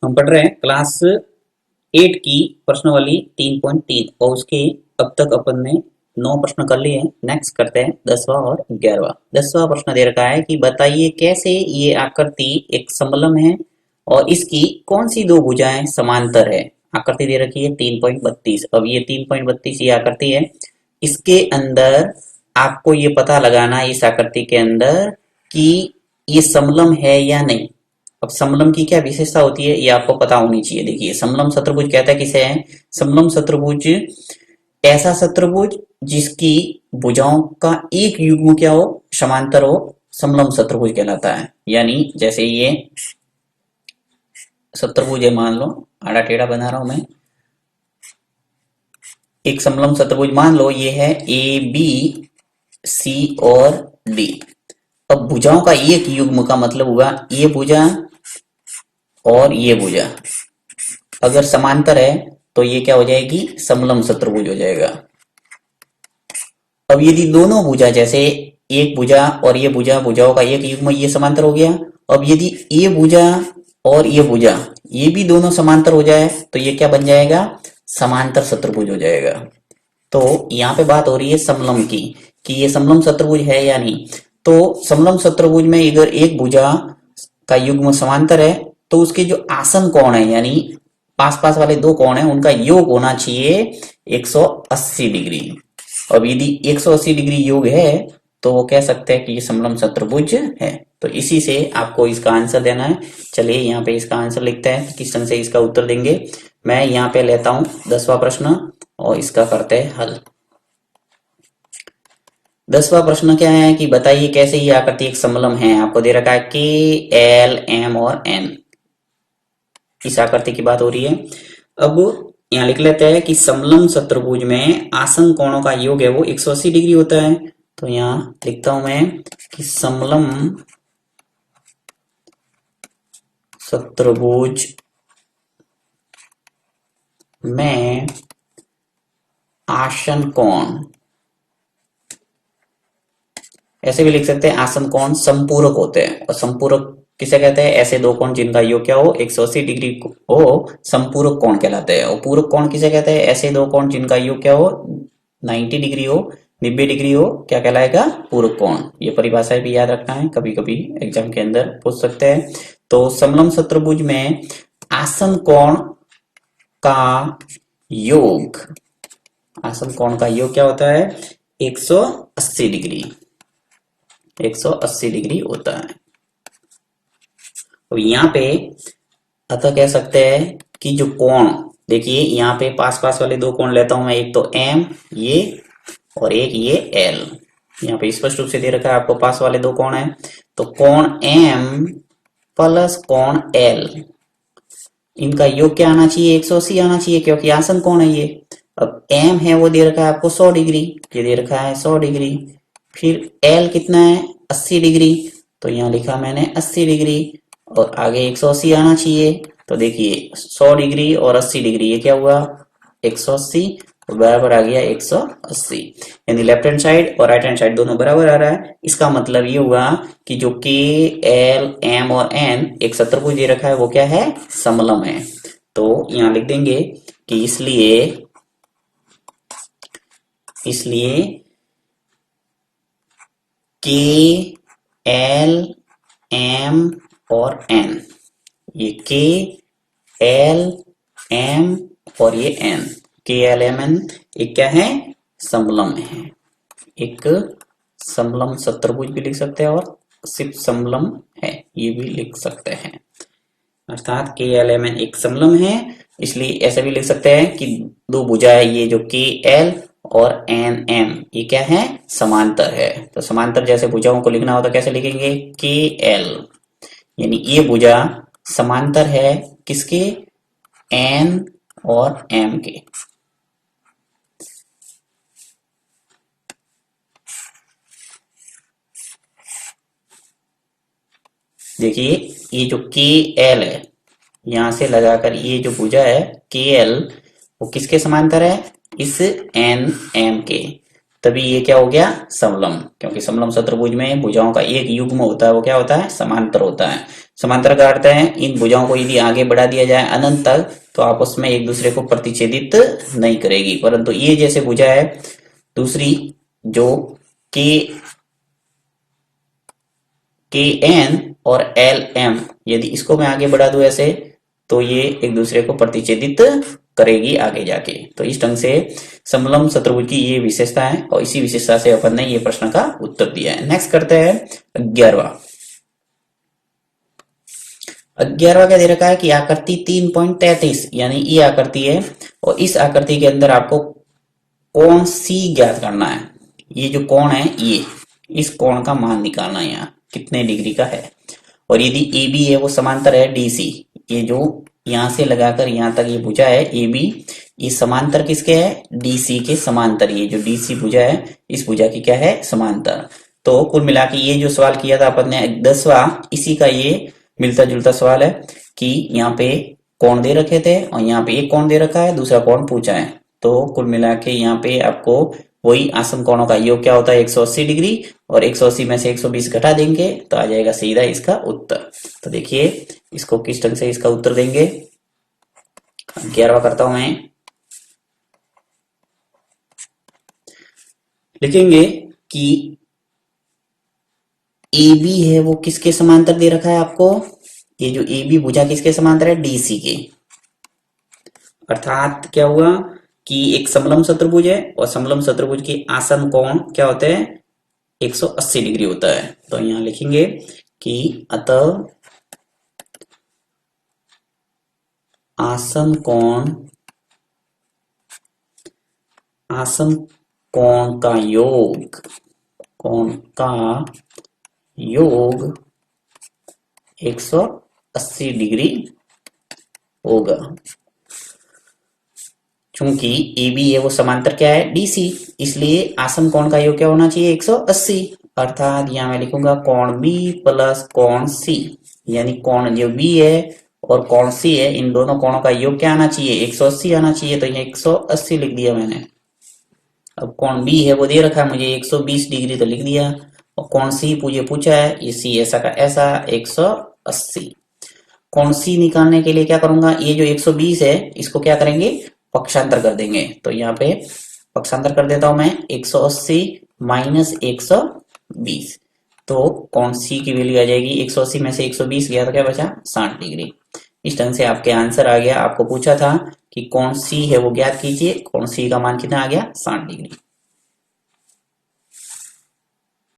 हम पढ़ रहे हैं क्लास 8 की प्रश्नावली 3.3 और उसके अब तक अपन ने 9 प्रश्न कर लिए हैं। नेक्स्ट करते हैं 10वां और 11वां। 10वां प्रश्न दे रखा है कि बताइए कैसे ये आकृति एक समलम है और इसकी कौन सी दो भुजाएं समांतर है। आकृति दे रखी है 3.32। अब ये 3.32 ये आकृति है, इसके अंदर आपको ये पता लगाना है इस आकृति के अंदर कि ये समलम है या नहीं। अब समलम की क्या विशेषता होती है ये आपको पता होनी चाहिए। देखिए समलम शत्रुभुज कहता है किसे है? समलम शत्रुभुज ऐसा शत्रुभुज जिसकी भुजाओं का एक युग्म क्या हो, समांतर हो, समलम शत्रुभुज कहलाता है। यानी जैसे ये शत्रुभुज है, मान लो आड़ा टेढ़ा बना रहा हूं मैं, एक समलम शत्रुभुज मान लो ये है ए बी सी और डी। अब भुजाओं का एक युग्म का मतलब हुआ ये भुजा और ये भुजा अगर समांतर है तो ये क्या हो जाएगी? समलम शत्रुभुज हो जाएगा। अब यदि दोनों भुजा जैसे एक भुजा और ये भुजा, भुजाओं का एक युग्म, ये समांतर हो गया। अब यदि ये भुजा और ये भुजा ये भी दोनों समांतर हो जाए तो ये क्या बन जाएगा? समांतर शत्रुभुज हो जाएगा। तो यहाँ पे बात हो रही है समलम की कि ये समलम शत्रुभुज है या नहीं। तो समलम शत्रुभुज में अगर एक भुजा का युग्म समांतर है तो उसके जो आसन कोण है यानी पास पास वाले दो कोण है उनका योग होना चाहिए 180 डिग्री। अब यदि 180 डिग्री योग है तो वो कह सकते हैं कि ये समलम शत्रुभुज है। तो इसी से आपको इसका आंसर देना है। चलिए यहाँ पे इसका आंसर लिखते हैं, किस तरह से इसका उत्तर देंगे। मैं यहाँ पे लेता हूं 10वां प्रश्न और इसका करते हैं हल। 10वां प्रश्न क्या है कि बताइए कैसे ये आकृति एक समलम है। आपको दे रखा है के एल एम और एन, इस आकृति की बात हो रही है। अब यहाँ लिख लेते हैं कि समलम शत्रुभुज में आसन कोणों का योग है वो 180 डिग्री होता है। तो यहाँ लिखता हूं मैं कि समलम शत्रुभुज में आसन कोण, ऐसे भी लिख सकते हैं आसन कोण संपूरक होते हैं। और संपूरक किसे कहते हैं? ऐसे दो कोण जिनका योग क्या हो 180 डिग्री हो, संपूरक कोण कहलाते हैं। और पूरक कोण किसे कहते हैं? ऐसे दो कोण जिनका योग क्या हो 90 डिग्री हो, 90 डिग्री हो, क्या कहलाएगा? पूरक कोण। ये परिभाषाएं भी याद रखना है, कभी कभी एग्जाम के अंदर पूछ सकते हैं। तो समलम शत्रुभुज में आसन कोण का योग, आसन कोण का योग क्या होता है? 180 डिग्री, 180 डिग्री होता है। तो यहाँ पे अतः कह सकते हैं कि जो कोण, देखिए यहाँ पे पास पास वाले दो कोण लेता हूं मैं, एक तो एम ये और एक ये एल। यहाँ पे स्पष्ट रूप से दे रखा है आपको पास वाले दो कोण है। तो कोण एम प्लस कोण एल, इनका योग क्या आना चाहिए? 180 आना चाहिए, क्योंकि आसन कोण है ये। अब एम है वो दे रखा है आपको 100 डिग्री, ये दे रखा है 100 डिग्री। फिर एल कितना है? 80 डिग्री। तो यहाँ लिखा मैंने 80 डिग्री और आगे 180 आना चाहिए। तो देखिए 100 डिग्री और 80 डिग्री ये क्या हुआ? 180 और बराबर आ गया 180। यानी लेफ्ट हैंड साइड और राइट हैंड साइड दोनों बराबर आ रहा है। इसका मतलब ये हुआ कि जो के एल एम और एन एक शत्रुभुज दे रखा है वो क्या है? समलम है। तो यहाँ लिख देंगे कि इसलिए के एल एम और एन, ये के एल एम और ये एन, के एल एम एन एक क्या है? समलम है। एक समलम शत्रुभुज भी लिख सकते हैं और सिर्फ समलम है ये भी लिख सकते हैं। अर्थात के एल एम एन एक समलम है, इसलिए ऐसा भी लिख सकते हैं कि दो भुजाएं ये जो के एल और एन एम ये क्या है? समांतर है। तो समांतर जैसे भुजाओं को लिखना हो तो कैसे लिखेंगे? के एल, यानी ये भुजा समांतर है किसके? एन और एम के। देखिए ये जो के एल है यहां से लगाकर ये जो भुजा है के एल वो किसके समांतर है? इस एन एम के। तभी ये क्या हो गया, समलम। क्योंकि समलम चतुर्भुज में भुजाओं का एक युग्म होता है, वो क्या होता है, समांतर होता है। समांतर का अर्थ है इन भुजाओं को यदि आगे बढ़ा दिया जाए अनंत तक तो आपस में एक दूसरे को प्रतिच्छेदित नहीं करेगी। परंतु ये जैसे भुजा है दूसरी जो के के एन और एल एम, यदि इसको मैं आगे बढ़ा दूं ऐसे तो ये एक दूसरे को प्रतिच्छेदित करेगी आगे जाके। तो इस ढंग से समलम चतुर्भुज की ये विशेषता है और इसी विशेषता से अपन ने ये प्रश्न का उत्तर दिया है। नेक्स्ट करते हैं 11वां। 11वां क्या दे रखा है कि आकृति 3.33 यानी ये आकृति है और इस आकृति के अंदर आपको कोण सी ज्ञात करना है। ये जो कोण है ये, इस कोण का मान निकालना है, यहाँ कितने डिग्री का है। और यदि ए बी है वो समांतर है डी सी, ये जो यहां से लगाकर यहां तक ये भुजा है ए बी, ये समांतर किसके है, डी सी के समांतर। ये जो डी सी भुजा है इस भुजा की क्या है, समांतर। तो कुल मिला के ये जो सवाल किया था अपन ने 10वां, इसी का ये मिलता जुलता सवाल है कि यहाँ पे कोण दे रखे थे और यहाँ पे एक कोण दे रखा है, दूसरा कोण पूछा है। तो कुल मिला के यहाँ पे आपको वही आसन कोणों का योग क्या होता है 180 डिग्री, और 180 में से 120 घटा देंगे तो आ जाएगा सीधा इसका उत्तर। तो देखिए इसको किस ढंग से इसका उत्तर देंगे। 11वां करता हूं मैं, लिखेंगे कि ए बी है वो किसके समांतर दे रखा है आपको, ये जो ए बी भुजा किसके समांतर है, डी सी के। अर्थात क्या हुआ कि एक समलम चतुर्भुज है और समलम चतुर्भुज के आसन कोण क्या होते हैं 180 डिग्री होता है। तो यहां लिखेंगे कि अतः आसन कोण का योग, कोण का योग 180 डिग्री होगा। चूंकि ए बी है वो समांतर क्या है डी सी, इसलिए आसन कोण का योग क्या होना चाहिए 180। अर्थात यहां मैं लिखूंगा कोण बी प्लस कोण सी, यानी कोण जो बी है और कोण सी है इन दोनों कोणों का योग क्या आना चाहिए 180 आना चाहिए। तो ये 180 लिख दिया मैंने। अब कोण बी है वो दे रखा है मुझे 120 डिग्री तो लिख दिया, और कोण सी मुझे पूछा है ये सी ऐसा का ऐसा 180। कोण सी निकालने के लिए क्या करूंगा, ये जो 120 है इसको क्या करेंगे पक्षांतर कर देंगे। तो यहाँ पे पक्षांतर कर देता हूं मैं 180 माइनस 120, तो कोण सी की वैल्यू आ जाएगी 180 में से 120 गया तो क्या बचा 60 डिग्री। इस ढंग से आपके आंसर आ गया। आपको पूछा था कि कोण सी है वो ज्ञात कीजिए, कोण सी का मान कितना आ गया 60 डिग्री।